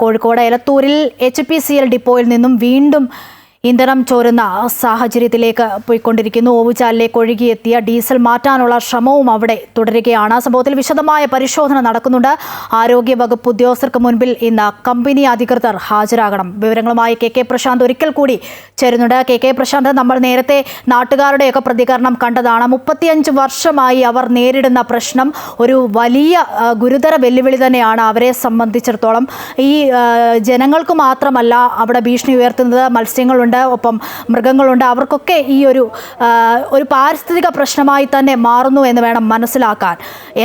Kozhikode എലത്തൂരിൽ HPCL ഡിപ്പോയിൽ നിന്നും വീണ്ടും ഇന്ധനം ചോരുന്ന സാഹചര്യത്തിലേക്ക് പോയിക്കൊണ്ടിരിക്കുന്നു. ഓവുചാലിലേക്ക് ഒഴുകിയെത്തിയ ഡീസൽ മാറ്റാനുള്ള ശ്രമവും അവിടെ തുടരുകയാണ്. സംഭവത്തിൽ വിശദമായ പരിശോധന നടക്കുന്നുണ്ട്. ആരോഗ്യ വകുപ്പ് ഉദ്യോഗസ്ഥർക്ക് മുൻപിൽ ഇന്ന് കമ്പനി അധികൃതർ ഹാജരാകണം. വിവരങ്ങളുമായി KK പ്രശാന്ത് ഒരിക്കൽ കൂടി ചേരുന്നുണ്ട്. KK പ്രശാന്ത്, നമ്മൾ നേരത്തെ നാട്ടുകാരുടെയൊക്കെ പ്രതികരണം കണ്ടതാണ്. 35 വർഷമായി അവർ നേരിടുന്ന പ്രശ്നം ഒരു വലിയ ഗുരുതര വെല്ലുവിളി തന്നെയാണ് അവരെ സംബന്ധിച്ചിടത്തോളം. ഈ ജനങ്ങൾക്ക് മാത്രമല്ല അവിടെ ഭീഷണി ഉയർത്തുന്നത് മത്സ്യങ്ങളുണ്ട്, ഒപ്പം മൃഗങ്ങളുണ്ട്. അവർക്കൊക്കെ ഈ ഒരു പാരിസ്ഥിതിക പ്രശ്നമായി തന്നെ മാറുന്നു എന്ന് വേണം മനസ്സിലാക്കാൻ.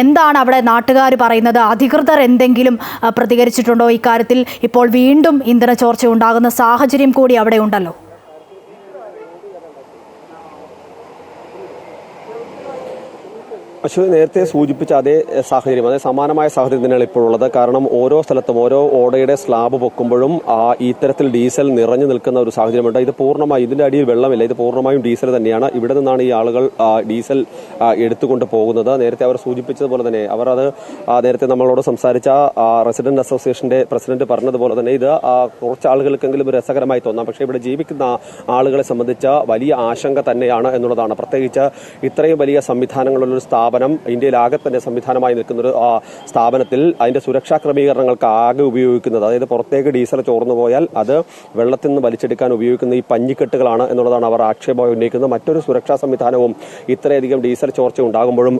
എന്താണ് അവിടെ നാട്ടുകാർ പറയുന്നത്? അധികൃതർ എന്തെങ്കിലും പ്രതികരിച്ചിട്ടുണ്ടോ ഇക്കാര്യത്തിൽ? ഇപ്പോൾ വീണ്ടും ഇന്ധന ചോർച്ച ഉണ്ടാകുന്ന സാഹചര്യം കൂടി അവിടെ ഉണ്ടല്ലോ. അശ്വതി നേരത്തെ സൂചിപ്പിച്ച അതേ സാഹചര്യം, അതേ സമാനമായ സാഹചര്യം തന്നെയാണ് ഇപ്പോഴുള്ളത്. കാരണം ഓരോ സ്ഥലത്തും ഓരോ ഓടയുടെ സ്ലാബ് പൊക്കുമ്പോഴും ഇത്തരത്തിൽ ഡീസൽ നിറഞ്ഞു നിൽക്കുന്ന ഒരു സാഹചര്യമുണ്ട്. ഇത് പൂർണ്ണമായും ഇതിന്റെ അടിയിൽ വെള്ളമില്ല, ഇത് പൂർണ്ണമായും ഡീസൽ തന്നെയാണ്. ഇവിടെ നിന്നാണ് ഈ ആളുകൾ ഡീസൽ എടുത്തുകൊണ്ട് പോകുന്നത്. നേരത്തെ അവർ സൂചിപ്പിച്ചതുപോലെ തന്നെ നേരത്തെ നമ്മളോട് സംസാരിച്ച റെസിഡന്റ് അസോസിയേഷന്റെ പ്രസിഡന്റ് പറഞ്ഞതുപോലെ തന്നെ ഇത് കുറച്ച് ആളുകൾക്കെങ്കിലും രസകരമായി തോന്നാം. പക്ഷേ ഇവിടെ ജീവിക്കുന്ന ആളുകളെ സംബന്ധിച്ച വലിയ ആശങ്ക തന്നെയാണ് എന്നുള്ളതാണ്. പ്രത്യേകിച്ച് ഇത്രയും വലിയ സംവിധാനങ്ങളുള്ളൊരു സ്ഥാപനം, ഇന്ത്യയിലാകെ തന്നെ സംവിധാനമായി നിൽക്കുന്ന ഒരു സ്ഥാപനത്തിൽ അതിന്റെ സുരക്ഷാ ക്രമീകരണങ്ങൾക്ക് ആകെ ഉപയോഗിക്കുന്നത്, അതായത് പുറത്തേക്ക് ഡീസൽ ചോർന്നു പോയാൽ അത് വെള്ളത്തിൽ നിന്ന് വലിച്ചെടുക്കാൻ ഉപയോഗിക്കുന്ന ഈ പഞ്ഞിക്കെട്ടുകളാണ് എന്നുള്ളതാണ് അവർ ആക്ഷേപമായി ഉന്നയിക്കുന്നത്. മറ്റൊരു സുരക്ഷാ സംവിധാനവും ഇത്രയധികം ഡീസൽ ചോർച്ച ഉണ്ടാകുമ്പോഴും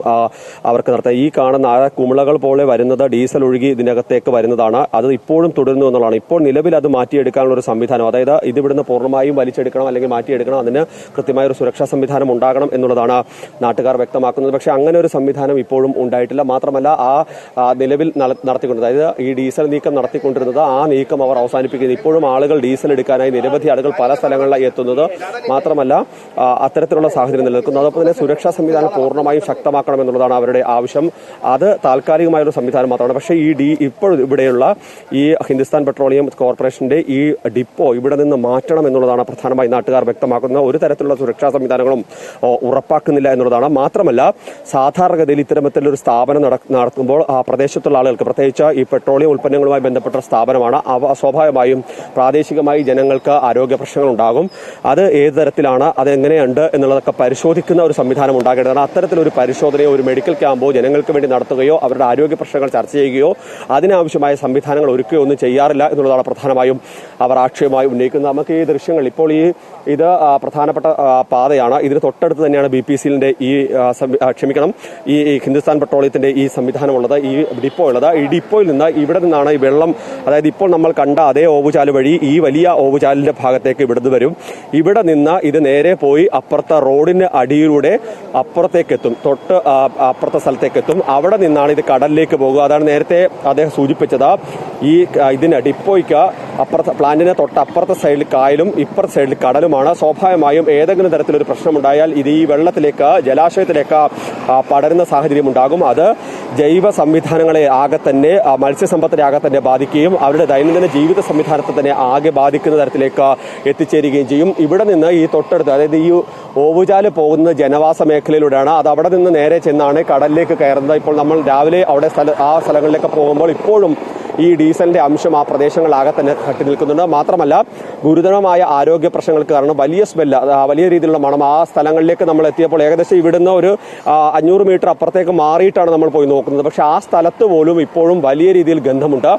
അവർക്ക് നടത്താം. ഈ കാണുന്ന കുമിളകൾ പോലെ വരുന്നത് ഡീസൽ ഒഴുകി ഇതിനകത്തേക്ക് വരുന്നതാണ്. അത് ഇപ്പോഴും തുടരുന്നു എന്നുള്ളതാണ്. ഇപ്പോൾ നിലവിൽ അത് മാറ്റിയെടുക്കാനുള്ള ഒരു സംവിധാനം, അതായത് ഇത് ഇവിടുന്ന് പൂർണ്ണമായും വലിച്ചെടുക്കണം അല്ലെങ്കിൽ മാറ്റിയെടുക്കണം, അതിന് കൃത്യമായ ഒരു സുരക്ഷാ സംവിധാനം ഉണ്ടാകണം എന്നുള്ളതാണ് നാട്ടുകാർ വ്യക്തമാക്കുന്നത്. പക്ഷേ അങ്ങനെ ഒരു സംവിധാനം ഇപ്പോഴും ഉണ്ടായിട്ടില്ല. മാത്രമല്ല നിലവിൽ നടത്തിക്കൊണ്ടത്, അതായത് ഈ ഡീസൽ നീക്കം നടത്തിക്കൊണ്ടിരുന്നത് ആ നീക്കം അവർ അവസാനിപ്പിക്കുന്നത്. ഇപ്പോഴും ആളുകൾ ഡീസൽ എടുക്കാനായി നിരവധി ആളുകൾ പല സ്ഥലങ്ങളിലായി എത്തുന്നത് മാത്രമല്ല അത്തരത്തിലുള്ള സാഹചര്യം നിലനിൽക്കുന്നു. അതോടൊപ്പം തന്നെ സുരക്ഷാ സംവിധാനം പൂർണ്ണമായും ശക്തമാക്കണം എന്നുള്ളതാണ് അവരുടെ ആവശ്യം. അത് താൽക്കാലികമായ ഒരു സംവിധാനം മാത്രമാണ്. പക്ഷേ ഇപ്പോൾ ഇവിടെയുള്ള ഈ ഹിന്ദുസ്ഥാൻ പെട്രോളിയം കോർപ്പറേഷന്റെ ഈ ഡിപ്പോ ഇവിടെ നിന്ന് മാറ്റണം എന്നുള്ളതാണ് പ്രധാനമായി നാട്ടുകാർ വ്യക്തമാക്കുന്നത്. ഒരു തരത്തിലുള്ള സുരക്ഷാ സംവിധാനങ്ങളും ഉറപ്പാക്കുന്നില്ല എന്നുള്ളതാണ്. മാത്രമല്ല സാധാരണഗതിയിൽ ഇത്തരത്തിലൊരു സ്ഥാപനം നടത്തുമ്പോൾ ആ പ്രദേശത്തുള്ള ആളുകൾക്ക്, പ്രത്യേകിച്ച് ഈ പെട്രോളിയം ഉൽപ്പന്നങ്ങളുമായി ബന്ധപ്പെട്ട സ്ഥാപനമാണ്, സ്വാഭാവികമായും പ്രാദേശികമായി ജനങ്ങൾക്ക് ആരോഗ്യ പ്രശ്നങ്ങൾ ഉണ്ടാകും. അത് ഏത് തരത്തിലാണ്, അതെങ്ങനെയുണ്ട് എന്നുള്ളതൊക്കെ പരിശോധിക്കുന്ന ഒരു സംവിധാനം ഉണ്ടാകേണ്ടതാണ്. അത്തരത്തിലൊരു പരിശോധനയോ ഒരു മെഡിക്കൽ ക്യാമ്പോ ജനങ്ങൾക്ക് വേണ്ടി നടത്തുകയോ അവരുടെ ആരോഗ്യ പ്രശ്നങ്ങൾ ചർച്ച ചെയ്യുകയോ അതിനാവശ്യമായ സംവിധാനങ്ങൾ ഒരുക്കുകയോ ഒന്നും ചെയ്യാറില്ല എന്നുള്ളതാണ് പ്രധാനമായും അവർ ആക്ഷേപമായി ഉന്നയിക്കുന്നത്. നമുക്ക് ഈ ദൃശ്യങ്ങൾ ഇപ്പോൾ ഇത് പ്രധാനപ്പെട്ട പാതയാണ്. ഇതിന് തൊട്ടടുത്ത് തന്നെയാണ് BPCLന്റെ ഈ ഹിന്ദുസ്ഥാൻ പെട്രോളിയത്തിന്റെ ഈ സംവിധാനമുള്ളത്, ഈ ഡിപ്പോ ഉള്ളത്. ഈ ഡിപ്പോയിൽ നിന്ന് ഇവിടെ നിന്നാണ് ഈ വെള്ളം, അതായത് ഇപ്പോൾ നമ്മൾ കണ്ട അതേ ഓവുചാല് വഴി ഈ വലിയ ഓവുചാലിന്റെ ഭാഗത്തേക്ക് ഇവിടുന്ന് വരും. ഇവിടെ നിന്ന് ഇത് നേരെ പോയി അപ്പുറത്തെ റോഡിന് അടിയിലൂടെ അപ്പുറത്തേക്ക് എത്തും, തൊട്ട് അപ്പുറത്തെ സ്ഥലത്തേക്ക് എത്തും. അവിടെ നിന്നാണ് ഇത് കടലിലേക്ക് പോകുക. അതാണ് നേരത്തെ അദ്ദേഹം സൂചിപ്പിച്ചത്. ഇതിന് ഡിപ്പോയ്ക്ക് അപ്പുറത്തെ പ്ലാന്റിന് തൊട്ടപ്പുറത്തെ സൈഡിൽ കായലും ഇപ്പുറത്തെ സൈഡിൽ കടലുമാണ്. സ്വാഭാവികമായും ഏതെങ്കിലും തരത്തിലൊരു പ്രശ്നമുണ്ടായാൽ ഇത് ഈ വെള്ളത്തിലേക്ക്, ജലാശയത്തിലേക്ക് പടരുന്ന സാഹചര്യം ഉണ്ടാകും. അത് ജൈവ സംവിധാനങ്ങളെ ആകെ തന്നെ, മത്സ്യസമ്പത്തിനെ ആകെ തന്നെ ബാധിക്കുകയും അവരുടെ ദൈനംദിന ജീവിത സംവിധാനത്തെ തന്നെ ആകെ ബാധിക്കുന്ന തരത്തിലേക്ക് എത്തിച്ചേരുകയും ചെയ്യും. ഇവിടെ നിന്ന് ഈ തൊട്ടടുത്ത്, അതായത് ഈ ഓവുചാല് പോകുന്ന ജനവാസ മേഖലയിലൂടെയാണ്. അത് അവിടെ നിന്ന് നേരെ ചെന്നാണ് കടലിലേക്ക് കയറുന്നത്. ഇപ്പോൾ നമ്മൾ രാവിലെ ആ സ്ഥലങ്ങളിലേക്ക് പോകുമ്പോൾ ഇപ്പോഴും ഈ ഡീസലിന്റെ അംശം ആ പ്രദേശങ്ങളാകെ തന്നെ കട്ടി നിൽക്കുന്നുണ്ട്. മാത്രമല്ല ഗുരുതരമായ ആരോഗ്യ പ്രശ്നങ്ങൾക്ക് കാരണം വലിയ സ്മെല്ല്, വലിയ രീതിയിലുള്ള മണം. ആ സ്ഥലങ്ങളിലേക്ക് നമ്മൾ എത്തിയപ്പോൾ ഏകദേശം ഇവിടുന്ന് ഒരു 500 മീറ്റർ അപ്പുറത്തേക്ക് മാറിയിട്ടാണ് നമ്മൾ പോയി നോക്കുന്നത്. പക്ഷെ ആ സ്ഥലത്ത് പോലും ഇപ്പോഴും വലിയ രീതിയിൽ ഗന്ധമുണ്ട്.